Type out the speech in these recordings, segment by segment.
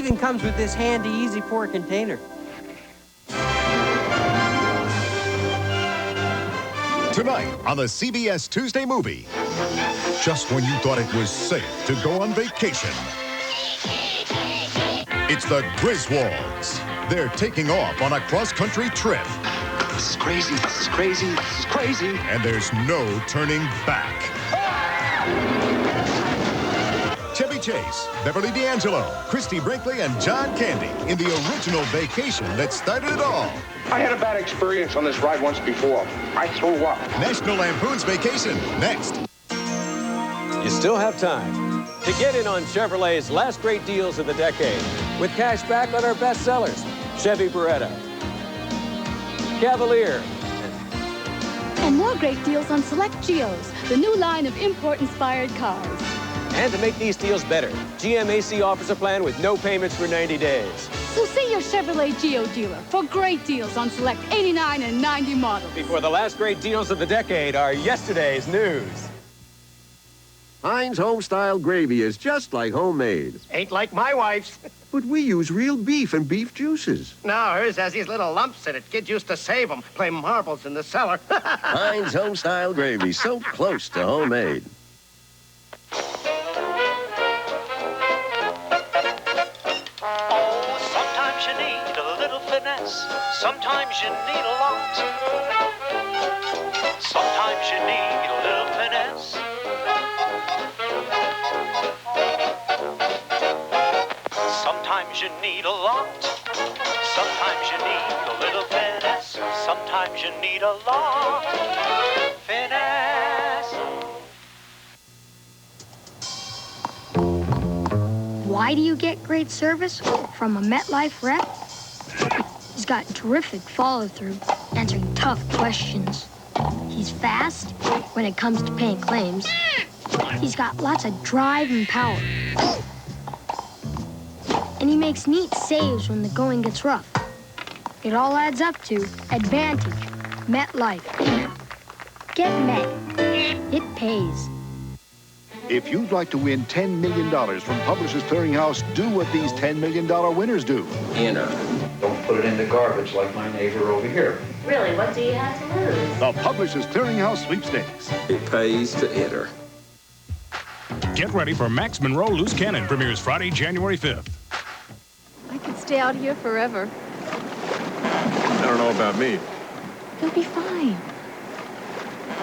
Everything comes with this handy, easy-pour container. Tonight on the CBS Tuesday Movie. Just when you thought it was safe to go on vacation. It's the Griswolds. They're taking off on a cross-country trip. This is crazy, this is crazy, this is crazy. And there's no turning back. Chevy Chase, Beverly D'Angelo, Christy Brinkley, and John Candy in the original vacation that started it all. I had a bad experience on this ride once before. I threw up. National Lampoon's Vacation, next. You still have time to get in on Chevrolet's last great deals of the decade with cash back on our best sellers, Chevy Beretta, Cavalier, and more great deals on select Geos, the new line of import-inspired cars. And to make these deals better, GMAC offers a plan with no payments for 90 days. So see your Chevrolet Geo dealer for great deals on select 89 and 90 models. Before the last great deals of the decade are yesterday's news. Heinz Homestyle gravy is just like homemade. Ain't like my wife's. But we use real beef and beef juices. No, hers has these little lumps in it. Kids used to save them, play marbles in the cellar. Heinz Homestyle gravy, so close to homemade. Oh, sometimes you need a little finesse. Sometimes you need a lot. Sometimes you need a little finesse. Sometimes you need a lot. Sometimes you need a little finesse. Sometimes you need a lot. Finesse. Why do you get great service from a MetLife rep? He's got terrific follow-through, answering tough questions. He's fast when it comes to paying claims. He's got lots of drive and power. And he makes neat saves when the going gets rough. It all adds up to Advantage, MetLife. Get Met. It pays. If you'd like to win $10 million from Publishers Clearinghouse, do what these $10 million winners do. Enter. Don't put it in the garbage like my neighbor over here. Really, what do you have to lose? The Publishers Clearinghouse Sweepstakes. It pays to enter. Get ready for Max Monroe Loose Cannon premieres Friday, January 5th. I could stay out here forever. I don't know about me. You'll be fine.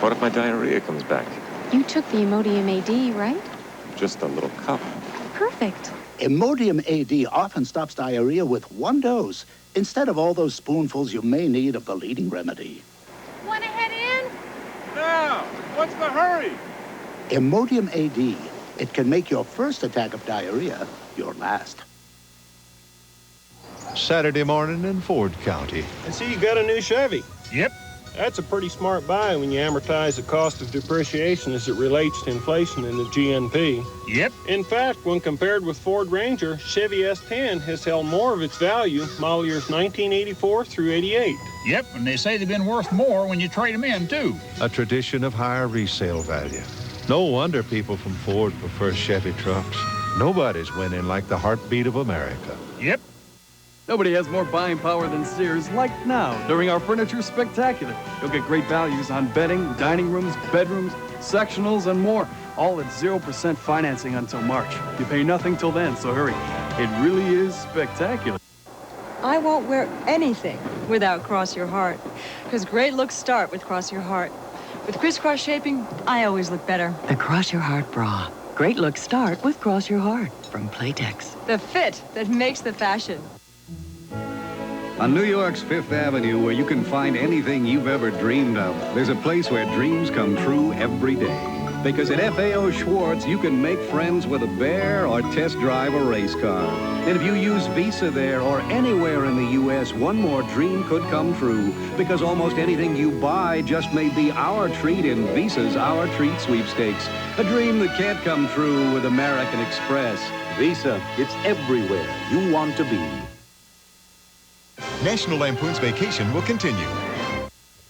What if my diarrhea comes back? You took the Imodium AD, right? Just a little cup. Perfect. Imodium AD often stops diarrhea with one dose, instead of all those spoonfuls you may need of the leading remedy. Want to head in? Now! What's the hurry? Imodium AD. It can make your first attack of diarrhea your last. Saturday morning in Ford County. I see you got a new Chevy. Yep. That's a pretty smart buy when you amortize the cost of depreciation as it relates to inflation in the GNP. Yep. In fact, when compared with Ford Ranger, Chevy S10 has held more of its value model years 1984 through 88. Yep, and they say they've been worth more when you trade them in, too. A tradition of higher resale value. No wonder people from Ford prefer Chevy trucks. Nobody's winning like the heartbeat of America. Yep. Nobody has more buying power than Sears, like now, during our Furniture Spectacular. You'll get great values on bedding, dining rooms, bedrooms, sectionals, and more, all at 0% financing until March. You pay nothing till then, so hurry. It really is spectacular. I won't wear anything without Cross Your Heart, because great looks start with Cross Your Heart. With crisscross shaping, I always look better. The Cross Your Heart bra. Great looks start with Cross Your Heart from Playtex. The fit that makes the fashion. On New York's Fifth Avenue, where you can find anything you've ever dreamed of, there's a place where dreams come true every day. Because at FAO Schwartz, you can make friends with a bear or test drive a race car. And if you use Visa there or anywhere in the U.S., one more dream could come true. Because almost anything you buy just may be our treat in Visa's Our Treat Sweepstakes. A dream that can't come true with American Express. Visa, it's everywhere you want to be. National Lampoon's Vacation will continue.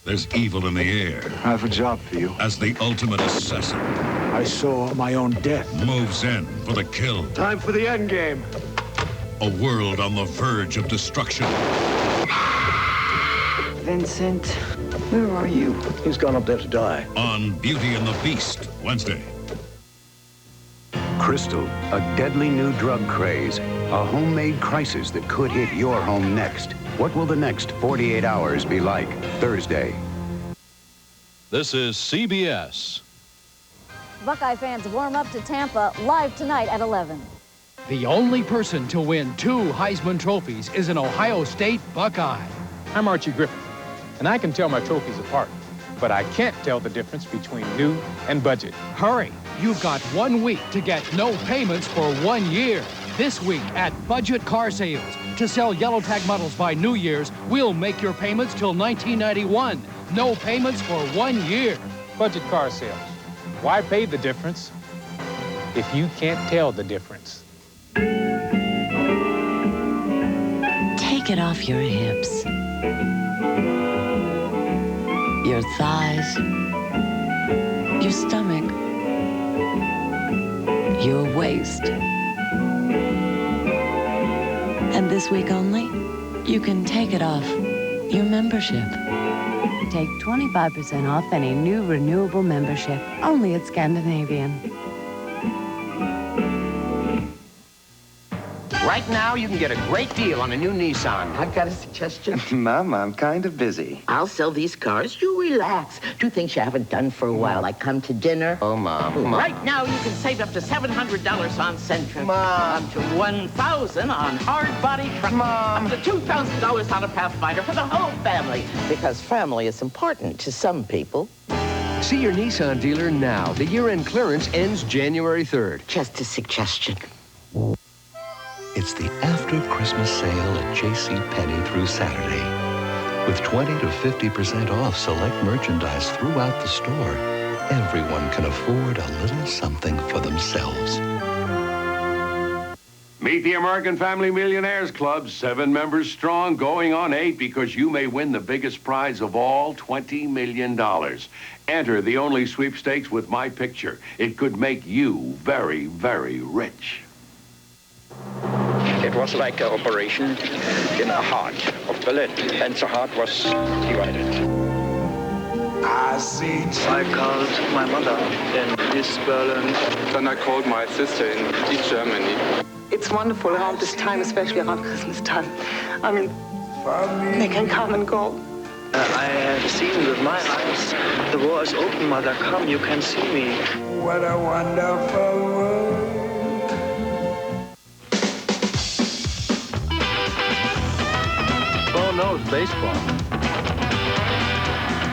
There's evil in the air. I have a job for you. As the ultimate assassin I saw my own death. moves in for the kill. Time for the end game. A world on the verge of destruction. Vincent, where are you? He's gone up there to die. On Beauty and the Beast, Wednesday. Crystal, a deadly new drug craze. A homemade crisis that could hit your home next. What will the next 48 hours be like? Thursday. This is CBS. Buckeye fans warm up to Tampa live tonight at 11. The only person to win 2 Heisman trophies is an Ohio State Buckeye. I'm Archie Griffin, and I can tell my trophies apart, but I can't tell the difference between new and budget. Hurry, you've got 1 week to get no payments for 1 year. This week at Budget Car Sales. To sell yellow tag models by New Year's, we'll make your payments till 1991. No payments for 1 year. Budget car sales. Why pay the difference if you can't tell the difference? Take it off your hips, your thighs, your stomach, your waist. And this week only, you can take it off your membership. Take 25% off any new renewable membership, only at Scandinavian. Right now, you can get a great deal on a new Nissan. I've got a suggestion. Mom, I'm kind of busy. I'll sell these cars. You relax. Do things you haven't done for a while, like come to dinner. Oh, Mom. Right now, you can save up to $700 on Sentra. Mom. Up to $1,000 on hard body truck. Mom. Up to $2,000 on a Pathfinder for the whole family. Because family is important to some people. See your Nissan dealer now. The year-end clearance ends January 3rd. Just a suggestion. It's the after-Christmas sale at JCPenney through Saturday. With 20 to 50% off select merchandise throughout the store, everyone can afford a little something for themselves. Meet the American Family Millionaires Club, 7 members strong, going on 8 because you may win the biggest prize of all, $20 million. Enter the only sweepstakes with my picture. It could make you very, very rich. It was like an operation in the heart of Berlin, and the heart was divided. I called my mother in East Berlin. Then I called my sister in East Germany. It's wonderful around this time, especially around Christmas time. I mean, they can come and go. I have seen with my eyes. The war is open, Mother. Come, you can see me. What a wonderful world. Bo knows baseball.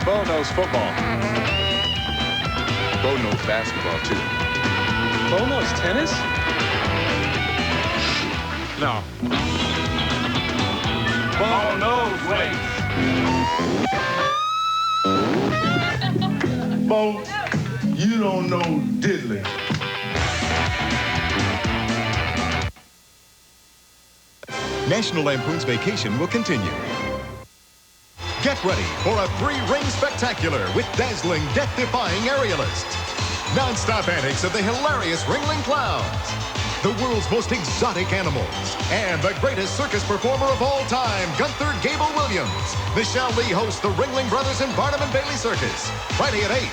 Bo knows football. Bo knows basketball, too. Bo knows tennis? No. Bo knows weights. Bo, you don't know diddly. National Lampoon's Vacation will continue. Get ready for a 3-ring spectacular with dazzling, death-defying aerialists, non-stop antics of the hilarious Ringling Clowns, the world's most exotic animals, and the greatest circus performer of all time, Gunther Gable Williams. Michelle Lee hosts the Ringling Brothers and Barnum and Bailey Circus, Friday at 8.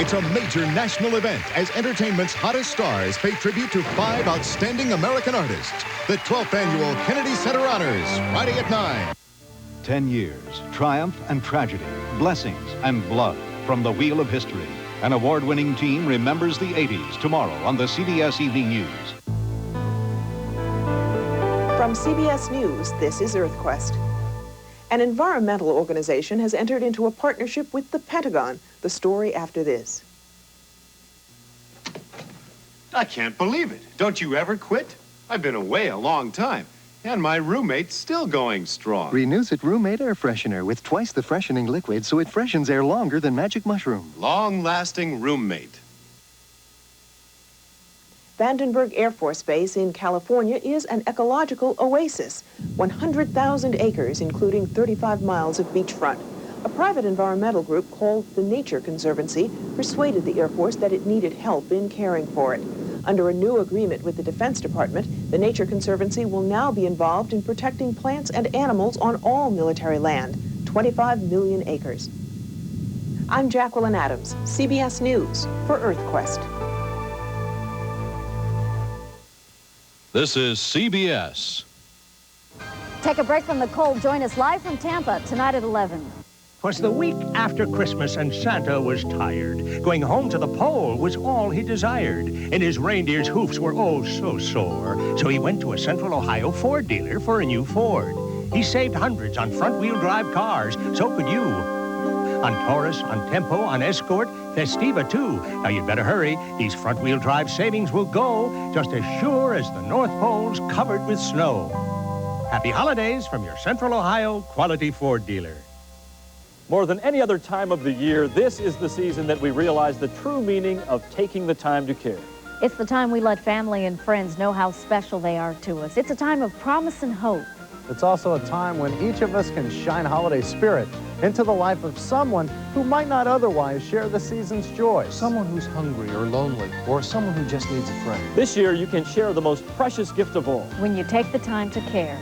It's a major national event as entertainment's hottest stars pay tribute to 5 outstanding American artists. The 12th annual Kennedy Center Honors, Friday at 9. 10 years, triumph and tragedy, blessings and blood from the wheel of history. An award-winning team remembers the 80s tomorrow on the CBS Evening News. From CBS News, this is EarthQuest. An environmental organization has entered into a partnership with the Pentagon. The story after this. I can't believe it. Don't you ever quit? I've been away a long time, and my roommate's still going strong. Renews it Roommate Air Freshener with twice the freshening liquid, so it freshens air longer than Magic Mushroom. Long-lasting roommate. Vandenberg Air Force Base in California is an ecological oasis. 100,000 acres, including 35 miles of beachfront. A private environmental group called the Nature Conservancy persuaded the Air Force that it needed help in caring for it. Under a new agreement with the Defense Department, the Nature Conservancy will now be involved in protecting plants and animals on all military land, 25 million acres. I'm Jacqueline Adams, CBS News for EarthQuest. This is CBS. Take a break from the cold. Join us live from Tampa tonight at 11. 'Twas the week after Christmas, and Santa was tired. Going home to the pole was all he desired, and his reindeer's hoofs were oh so sore. So he went to a Central Ohio Ford dealer for a new Ford. He saved hundreds on front-wheel drive cars, so could you. On Taurus, on Tempo, on Escort, Festiva too. Now you'd better hurry. These front-wheel drive savings will go just as sure as the North Pole's covered with snow. Happy holidays from your Central Ohio Quality Ford dealer. More than any other time of the year, this is the season that we realize the true meaning of taking the time to care. It's the time we let family and friends know how special they are to us. It's a time of promise and hope. It's also a time when each of us can shine holiday spirit into the life of someone who might not otherwise share the season's joy. Someone who's hungry or lonely, or someone who just needs a friend. This year, you can share the most precious gift of all. When you take the time to care.